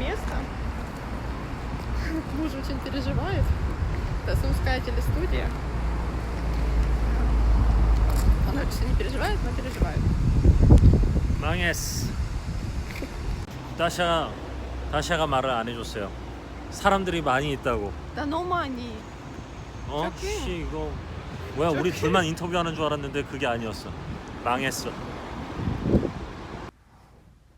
место. Муж очень переживает. Это Сумская телестудия. Он очень не переживает, но переживает. 망했어. 다샤가 말을 안 해줬어요. 사람들이 많이 있다고. Да no money. 어? 저기. 씨 이거 뭐야 우리 둘만 인터뷰하는 줄 알았는데 그게 아니었어. 망했어.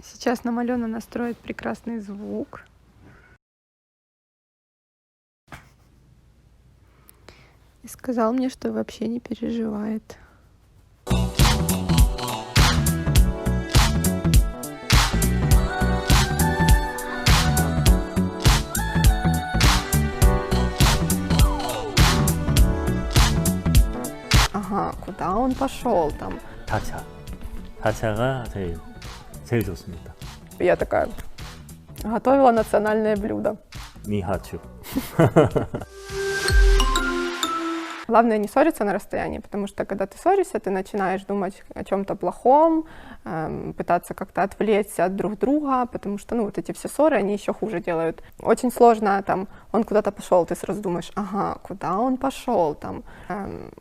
Сейчас нам Алена настроит прекрасный звук. И сказал мне, что вообще не переживает. Ага, куда он пошел там? 다차가 제일 좋습니다. Я такая готовила национальное блюдо. 미하추. Главное не ссориться на расстоянии, потому что когда ты ссоришься, ты начинаешь думать о чем-то плохом, пытаться как-то отвлечься от друг друга, потому что, вот эти все ссоры, они еще хуже делают. Очень сложно, он куда-то пошел, ты сразу думаешь, ага, куда он пошел,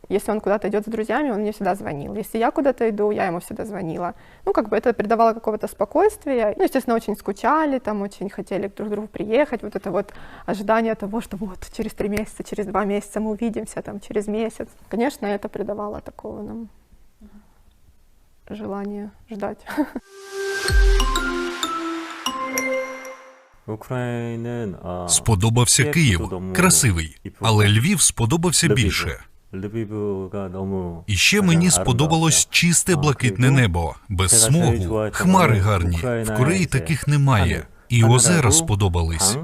если он куда-то идет с друзьями, он мне всегда звонил, если я куда-то иду, я ему всегда звонила. Это придавало какого-то спокойствия. Естественно, очень скучали, очень хотели друг к другу приехать, это ожидание того, что через 3 месяца, через 2 месяца мы увидимся, через месяц. Конечно, это придавало такого нам желания ждать. Сподобався Київ, красивий, але Львів сподобався більше. І ще мені сподобалось чисте блакитне небо, без смогу, хмари гарні, в Кореї таких немає, і озера сподобались.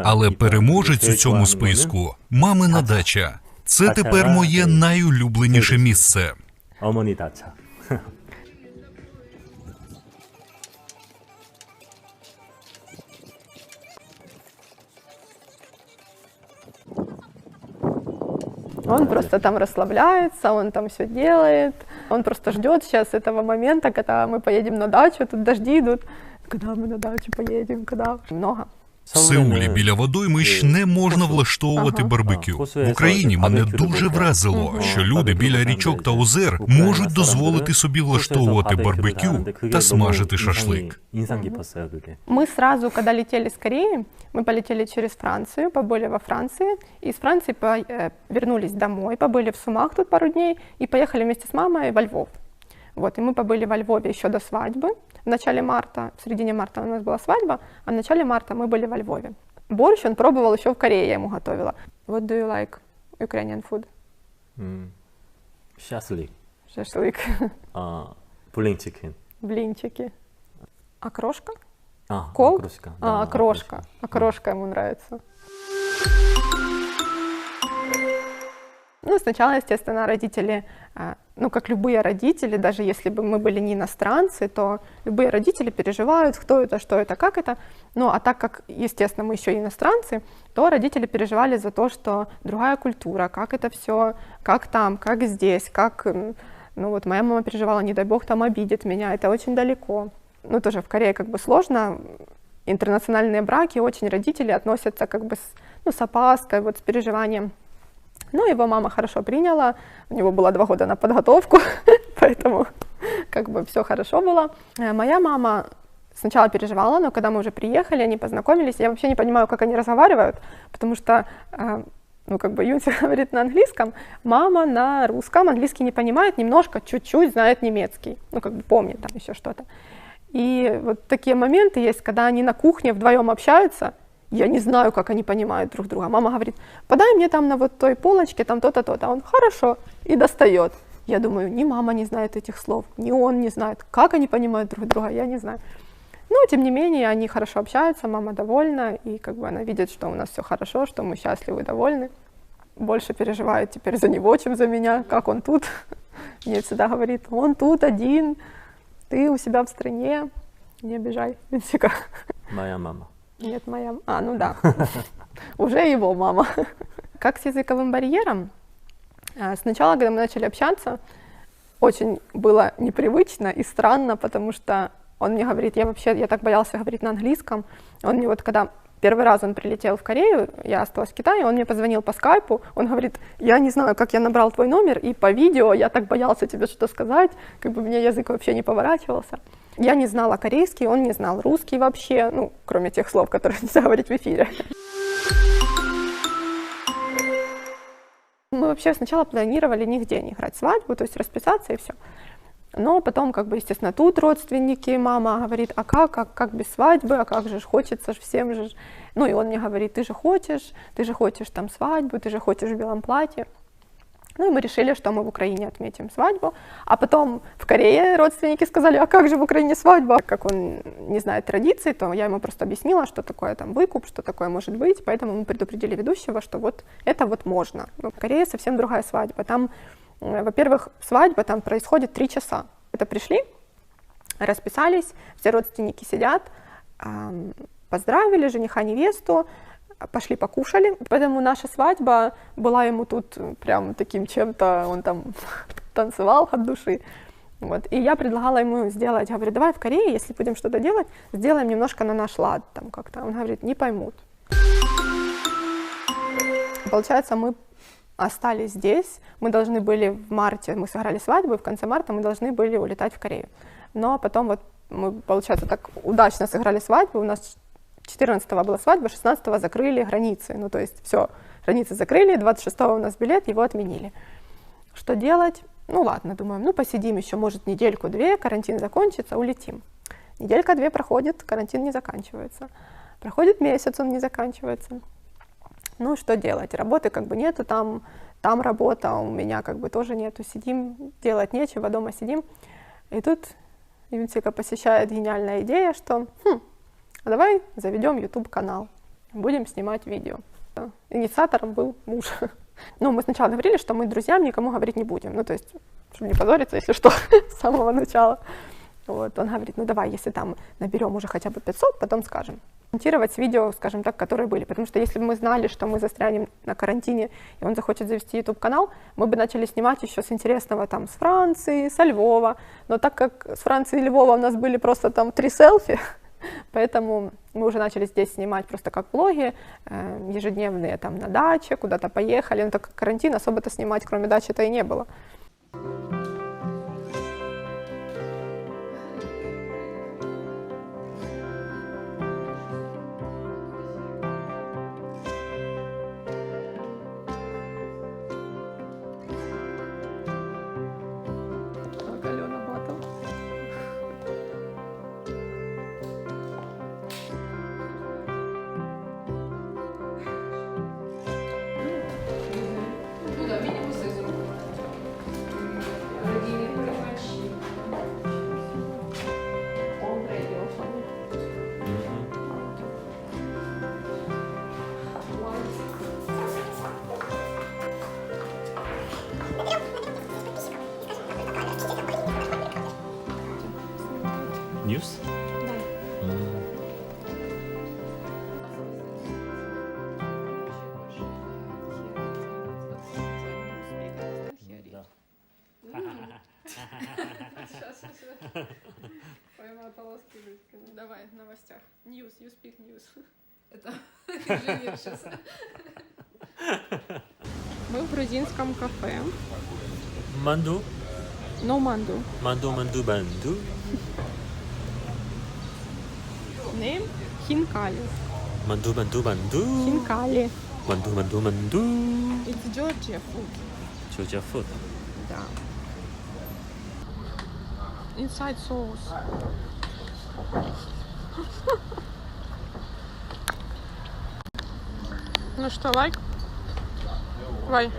Але переможець у цьому списку – мамина дача. Це тепер моє найулюбленіше місце. 어머니 다차. Он просто там расслабляется, он там все делает, он просто ждет сейчас этого момента, когда мы поедем на дачу, тут дожди идут. Когда мы на дачу поедем, когда? Много. В Сеулі біля водоймищ не можна влаштовувати барбекю. В Україні мене дуже вразило, що люди біля річок та озер можуть дозволити собі влаштовувати барбекю та смажити шашлик. Мы сразу, когда летели с Кореи, мы полетели через Францию, побыли во Франции, и из Франции вернулись домой, побыли в Сумах тут пару дней и поехали вместе с мамой во Львов. И мы побыли во Львове еще до свадьбы. В начале марта, в середине марта у нас была свадьба, а в начале марта мы были во Львове. Борщ он пробовал еще в Корее, я ему готовила. What do you like Ukrainian food? Шашлык. Шашлык. Блинчики. Блинчики. Окрошка? Кол? Окрошка. Окрошка ему нравится. Сначала, естественно, родители, как любые родители, даже если бы мы были не иностранцы, то любые родители переживают, кто это, что это, как это. А так как, естественно, мы еще и иностранцы, то родители переживали за то, что другая культура, как это все, как там, как здесь, как... моя мама переживала, не дай бог, там обидит меня, это очень далеко. Тоже в Корее сложно. Интернациональные браки, очень родители относятся с опаской, с переживанием. Его мама хорошо приняла, у него было 2 года на подготовку, поэтому все хорошо было. Моя мама сначала переживала, но когда мы уже приехали, они познакомились, я вообще не понимаю, как они разговаривают, потому что, Юнси говорит на английском, мама на русском, английский не понимает, немножко, чуть-чуть знает немецкий, помнит там еще что-то. И такие моменты есть, когда они на кухне вдвоем общаются. Я не знаю, как они понимают друг друга. Мама говорит, подай мне там на той полочке там то-то, то-то. А он, хорошо, и достает. Я думаю, ни мама не знает этих слов, ни он не знает. Как они понимают друг друга, я не знаю. Тем не менее, они хорошо общаются, мама довольна, и она видит, что у нас все хорошо, что мы счастливы и довольны. Больше переживает теперь за него, чем за меня, как он тут. Мне всегда говорит, он тут один, ты у себя в стране, не обижай, Винсика. Моя мама. Нет, моя... да. Уже его мама. Как с языковым барьером? Сначала, когда мы начали общаться, очень было непривычно и странно, потому что Он мне говорит, я так боялся говорить на английском. Он мне вот, когда первый раз он прилетел в Корею, я осталась в Китае, он мне позвонил по скайпу, он говорит, я не знаю, как я набрал твой номер, и по видео я так боялся тебе что-то сказать, как бы мне язык вообще не поворачивался. Я не знала корейский, он не знал русский вообще, ну, кроме тех слов, которые нельзя говорить в эфире. Мы вообще сначала планировали нигде не играть свадьбу, то есть расписаться и все. Но потом, как бы, естественно, тут родственники, мама говорит, а как без свадьбы, а как же, хочется же всем же. Ну, и он мне говорит, ты же хочешь там свадьбу, ты же хочешь в белом платье. Ну, и мы решили, что мы в Украине отметим свадьбу. А потом в Корее родственники сказали, а как же в Украине свадьба? Как он не знает традиций, то я ему просто объяснила, что такое там выкуп, что такое может быть. Поэтому мы предупредили ведущего, что вот это вот можно. Но в Корее совсем другая свадьба. Там, во-первых, свадьба там происходит 3 часа. Это пришли, расписались, все родственники сидят, поздравили жениха, невесту, пошли покушали. Поэтому наша свадьба была ему тут прям таким чем-то, он там танцевал от души. Вот. И я предлагала ему сделать, говорю, давай в Корее, если будем что-то делать, сделаем немножко на наш лад там как-то. Он говорит, не поймут. Получается, мы остались здесь, мы должны были в марте, мы сыграли свадьбу, и в конце марта мы должны были улетать в Корею. Но потом вот мы, получается, так удачно сыграли свадьбу, у нас 14-го была свадьба, 16-го закрыли границы, ну то есть все, границы закрыли, 26-го у нас билет, его отменили. Что делать? Ну ладно, думаем, ну посидим еще, может, недельку-две, карантин закончится, улетим. Неделька-две проходит, карантин не заканчивается. Проходит месяц, он не заканчивается. Ну что делать? Работы как бы нету, там работа, у меня как бы тоже нету, сидим, делать нечего, дома сидим. И тут Юнсика посещает гениальная идея, что а давай заведем YouTube-канал, будем снимать видео. Инициатором был муж. Ну, мы сначала говорили, что мы друзьям никому говорить не будем, ну, то есть, чтобы не позориться, если что, с самого начала. Вот, он говорит, ну, давай, если там наберем уже хотя бы 500, потом скажем. Монтировать видео, скажем так, которые были, потому что если бы мы знали, что мы застрянем на карантине, и он захочет завести YouTube-канал, мы бы начали снимать еще с интересного, там, с Франции, со Львова, но так как с Франции и Львова у нас были просто там 3 селфи, поэтому мы уже начали здесь снимать просто как влоги, ежедневные там на даче, куда-то поехали, но так как карантин, особо-то снимать кроме дачи-то и не было. 뉴스? Давай, в новостях. News, you speak news. Это инженер сейчас. Мы в грузинском кафе. 만두? No манду. 만두. Name Хинкали. 만두. Хинкали. 만두. It's Georgia food. Georgia food. Да. Inside sauce. Ну что, лайк? Давай.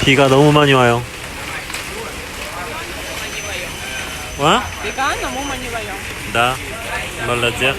비가 너무 많이 와요. 와? Веган, а мама не воем. Да. Молодец.